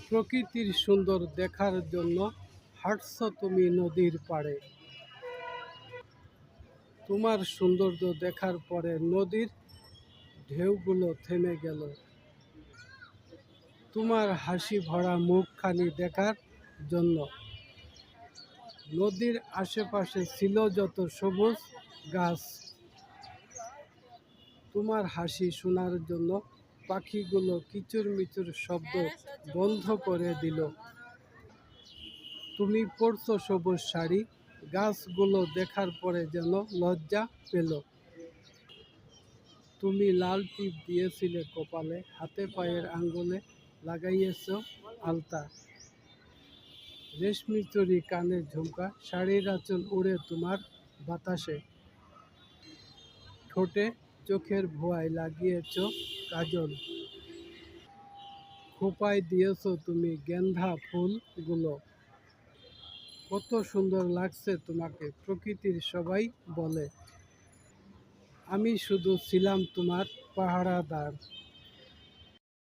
প্রকৃতির সুন্দর দেখার জন্য হাঁটছ তুমি নদীর পাড়ে। তোমার সৌন্দর্য দেখার পরে নদীর ঢেউগুলো থেমে গেল। তোমার হাসি ভরা মুখখানি দেখার জন্য নদীর আশেপাশে ছিল যত সবুজ গাছ। তোমার হাসি শোনার জন্য পাখিগুলো কিচুরমিচুর শব্দ বন্ধ করে দিল। তুমি পরছো সবুজ শাড়ি, গাছগুলো দেখার পরে যেন লজ্জা পেল। তুমি লাল টিপ দিয়েছিলে কপালে, হাতে পায়ের আঙ্গুলে লাগাইয়েছ আলতা। রেশমি চুড়ি, কানের ঝুমকা, শাড়ির আঁচল উড়ে তোমার বাতাসে। ঠোঁটে চোখের ভুয়ায় লাগিয়েছ কাজল। খোঁপায় দিয়েছ তুমি গেন্ধা ফুলগুলো। কত সুন্দর লাগছে তোমাকে, প্রকৃতির সবাই বলে। আমি শুধু ছিলাম তোমার পাহারাদার।